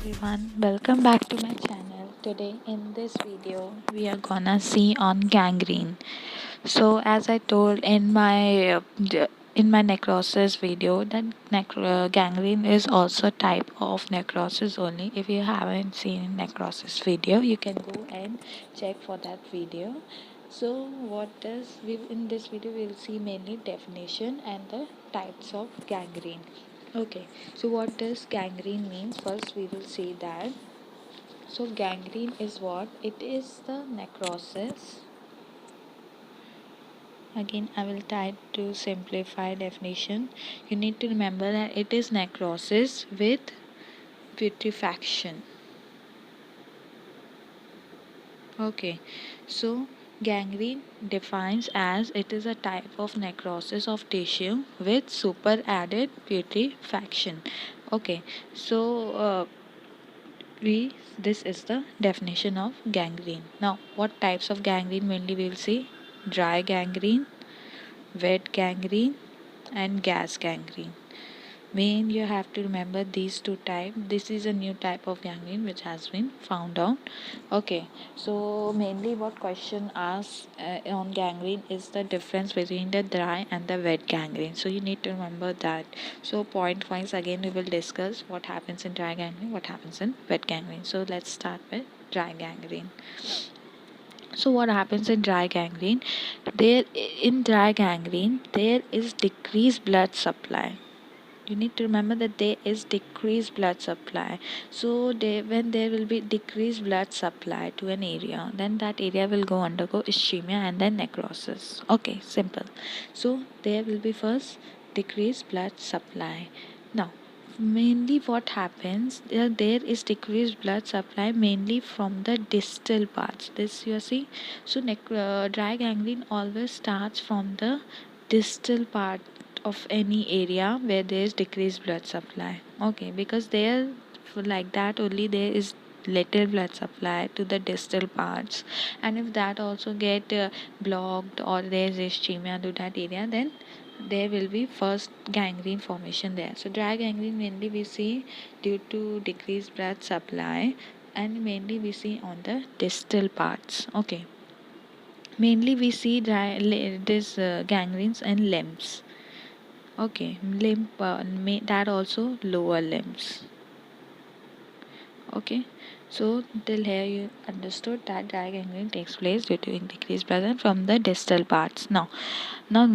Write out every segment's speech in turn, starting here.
everyone, welcome back to my channel. Today in this video we are gonna see on gangrene. So as I told in my necrosis video that gangrene is also type of necrosis only. If you haven't seen necrosis video, you can go and check for that video. So what does we in this video we'll see mainly definition and the types of gangrene. Okay, so what does gangrene means? First, we will see that. So, gangrene is what? It is the necrosis. Again, I will try to simplify definition. You need to remember that it is necrosis with putrefaction. Okay, so gangrene defines as it is a type of necrosis of tissue with super added putrefaction. Okay, so we this is the definition of gangrene. Now what types of gangrene mainly we will see? Dry gangrene, wet gangrene, and gas gangrene. Main you have to remember these two types. This is a new type of gangrene which has been found out. Okay, so mainly what question asks on gangrene is the difference between the dry and the wet gangrene. So you need to remember that. So point wise again we will discuss what happens in dry gangrene, what happens in wet gangrene. So let's start with dry gangrene. So what happens in dry gangrene? There in dry gangrene there is decreased blood supply. You need to remember that there is decreased blood supply. So when there will be decreased blood supply to an area, then that area will go undergo ischemia and then necrosis. Okay, simple. So there will be first decreased blood supply. Now mainly what happens there is decreased blood supply mainly from the distal parts. This you see. So dry gangrene always starts from the distal part of any area where there is decreased blood supply. Okay, because there like that only there is little blood supply to the distal parts, and if that also get blocked or there is ischemia to that area, then there will be first gangrene formation there. So dry gangrene mainly we see due to decreased blood supply, and mainly we see on the distal parts. Okay, mainly we see this gangrenes and limbs. Okay, limb that also lower limbs. Okay, so till here you understood that dry gangrene takes place due to decreased blood from the distal parts. Now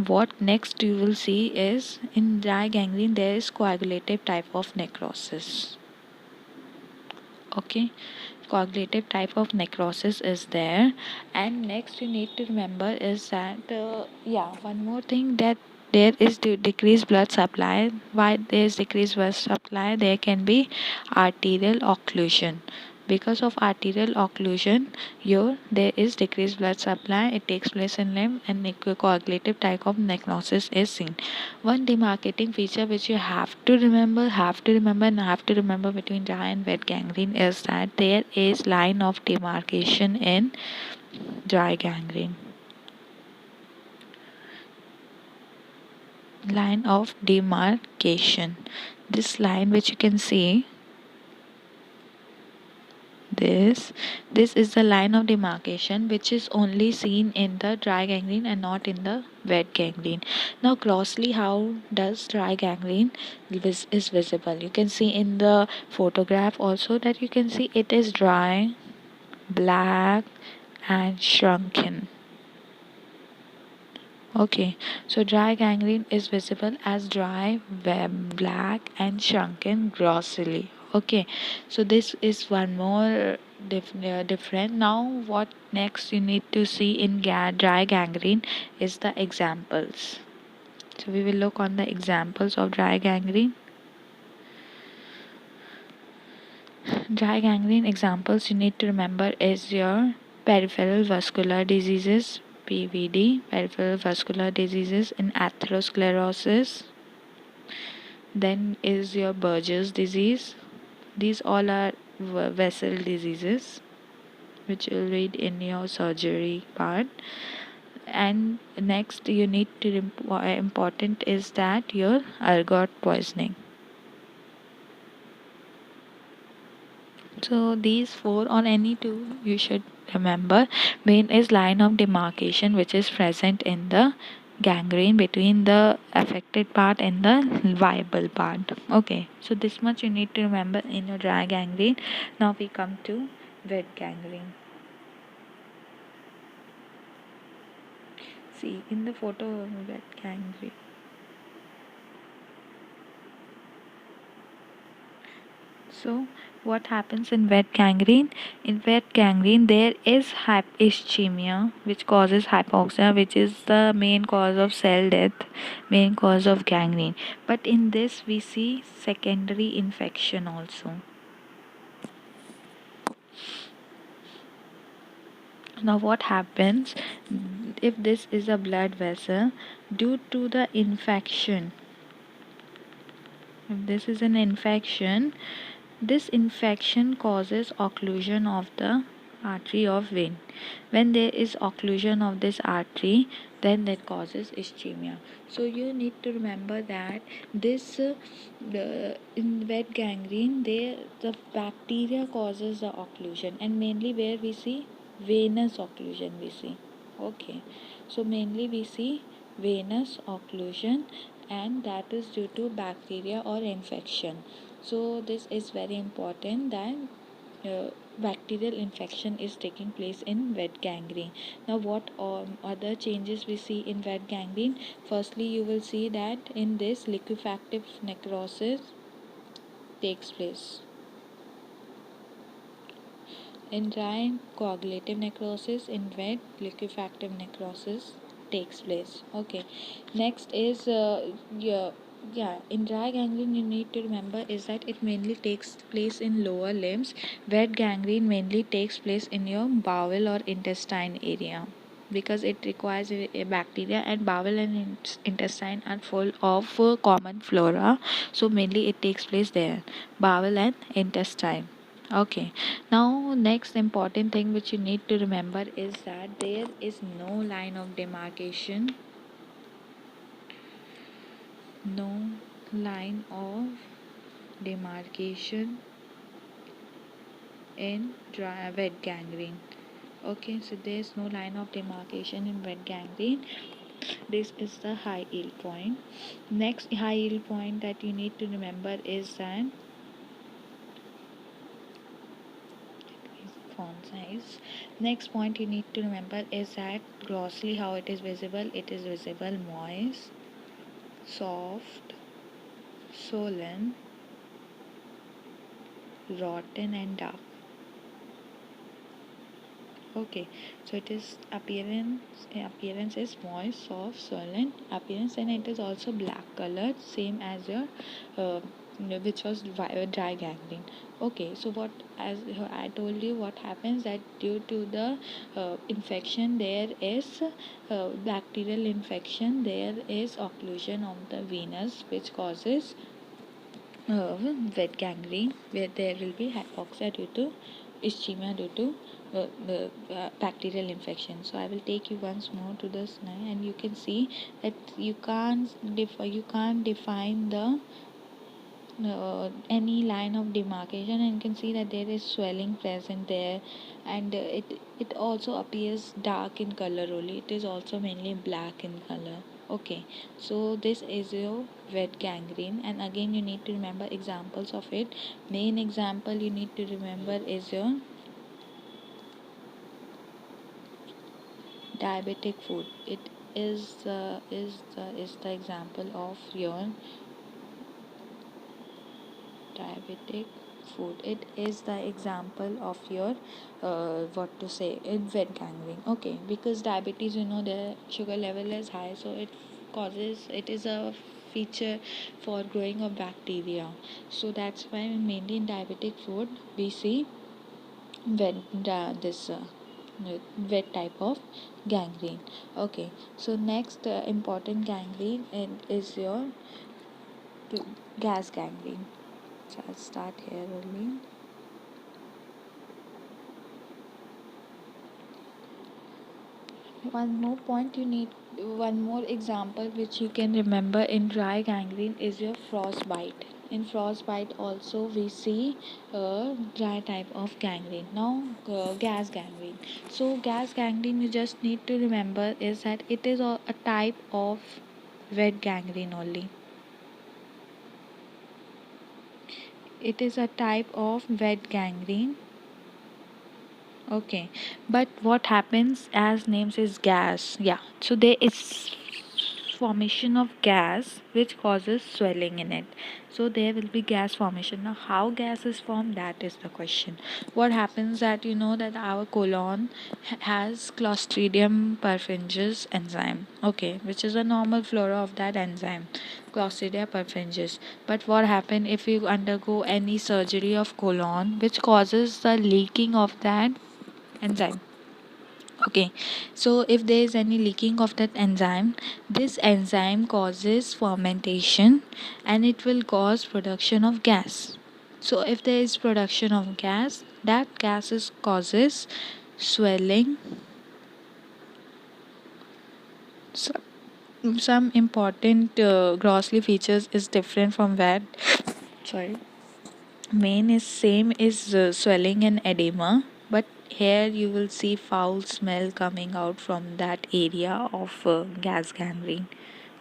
what next you will see is in dry gangrene there is coagulative type of necrosis. Okay, coagulative type of necrosis is there, and next you need to remember is that one more thing, that there is decreased blood supply. Why there is decreased blood supply? There can be arterial occlusion. Because of arterial occlusion, there is decreased blood supply. It takes place in limb, and coagulative type of necrosis is seen. One demarcating feature which you have to remember between dry and wet gangrene is that there is line of demarcation in dry gangrene. Line of demarcation. This line which you can see, this is the line of demarcation which is only seen in the dry gangrene and not in the wet gangrene. Now grossly how does dry gangrene is visible? You can see in the photograph also that you can see it is dry, black, and shrunken. Okay, so dry gangrene is visible as dry, black, and shrunken grossly. Okay, so this is one more different. Now what next you need to see in dry gangrene is the examples. So we will look on the examples of dry gangrene. Dry gangrene examples you need to remember is your peripheral vascular diseases, PVD, peripheral vascular diseases, in atherosclerosis. Then is your Burgess disease. These all are vessel diseases which you'll read in your surgery part. And next you need to important is that your ergot poisoning. So these four or any two you should remember. Vein is line of demarcation which is present in the gangrene between the affected part and the viable part. Okay, so this much you need to remember in your dry gangrene. Now we come to wet gangrene. See in the photo of wet gangrene. So, what happens in wet gangrene? In wet gangrene, there is ischemia, which causes hypoxia, which is the main cause of cell death, main cause of gangrene. But in this, we see secondary infection also. Now, what happens if this is a blood vessel due to the infection? If this is an infection, this infection causes occlusion of the artery of vein. When there is occlusion of this artery, then that causes ischemia. So you need to remember that this in wet gangrene, the bacteria causes the occlusion, and mainly where we see venous occlusion we see. Okay, so mainly we see venous occlusion, and that is due to bacteria or infection. So this is very important that bacterial infection is taking place in wet gangrene. Now what other changes we see in wet gangrene? Firstly, you will see that in this liquefactive necrosis takes place. In dry coagulative necrosis, in wet liquefactive necrosis takes place. Okay, next is in dry gangrene you need to remember is that it mainly takes place in lower limbs. Wet gangrene mainly takes place in your bowel or intestine area, because it requires a bacteria, and bowel and intestine are full of common flora, so mainly it takes place there, bowel and intestine. Okay, now next important thing which you need to remember is that there is no line of demarcation, no line of demarcation in wet gangrene. Okay, so there is no line of demarcation in wet gangrene. This is the high yield point. Next high yield point that you need to remember is that font size. Next point you need to remember is that grossly how it is visible. It is visible moist, soft, swollen, rotten and dark. Okay, so it is appearance is moist, soft, swollen appearance, and it is also black colored, same as your uh, which was dry gangrene. Okay, so what, as I told you, what happens that due to the infection, there is bacterial infection, there is occlusion of the venous, which causes wet gangrene, where there will be hypoxia due to ischemia due to bacterial infection. So I will take you once more to the slide, and you can see that you can't define the any line of demarcation, and you can see that there is swelling present there, and it also appears dark in color only. It is also mainly black in color. Okay, so this is your wet gangrene, and again you need to remember examples of it. Main example you need to remember is your diabetic foot. It is the example of your diabetic food. It is the example of your what to say, in wet gangrene. Okay, because diabetes, you know, the sugar level is high, so it is a feature for growing of bacteria. So that's why mainly in diabetic food we see wet this wet type of gangrene. Okay, so next important gangrene is your gas gangrene. So I'll start here only. One more example which you can remember in dry gangrene is your frostbite. In frostbite also we see a dry type of gangrene. Now gas gangrene. So gas gangrene, you just need to remember is that it is a type of wet gangrene only. It is a type of wet gangrene. Okay, but what happens as names is gas. Yeah, so there is formation of gas which causes swelling in it. So there will be gas formation. Now, how gas is formed? That is the question. What happens that you know that our colon has Clostridium perfringens enzyme. Okay, which is a normal flora of that enzyme. Clostridia perfringens. But what happens if you undergo any surgery of colon which causes the leaking of that enzyme? Okay, so if there is any leaking of that enzyme, this enzyme causes fermentation and it will cause production of gas. So if there is production of gas, that gas causes swelling. So, some important grossly features is different from that. Sorry. Main is same is swelling and edema, but here you will see foul smell coming out from that area of gas gangrene.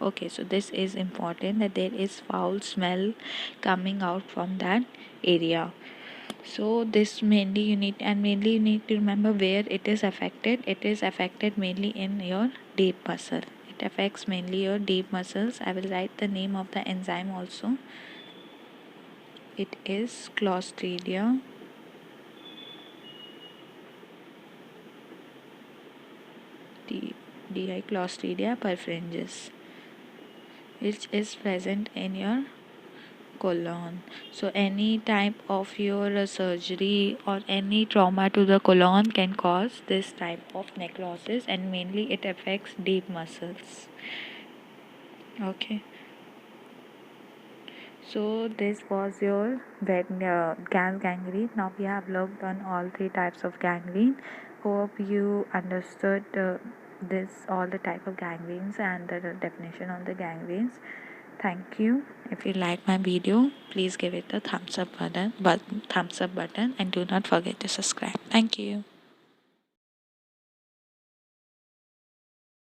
Okay, so this is important that there is foul smell coming out from that area. So this mainly you need to remember where it is affected. It is affected mainly in your deep muscle. It affects mainly your deep muscles. I will write the name of the enzyme also. It is Clostridia Clostridia perfringens, which is present in your colon. So any type of your surgery or any trauma to the colon can cause this type of necrosis, and mainly it affects deep muscles. Okay. So this was your gas gangrene. Now we have looked on all three types of gangrene. Hope you understood this all the type of gangrenes and the definition on the gangrenes. Thank you. If you like my video, please give it a thumbs up button, and do not forget to subscribe. Thank you.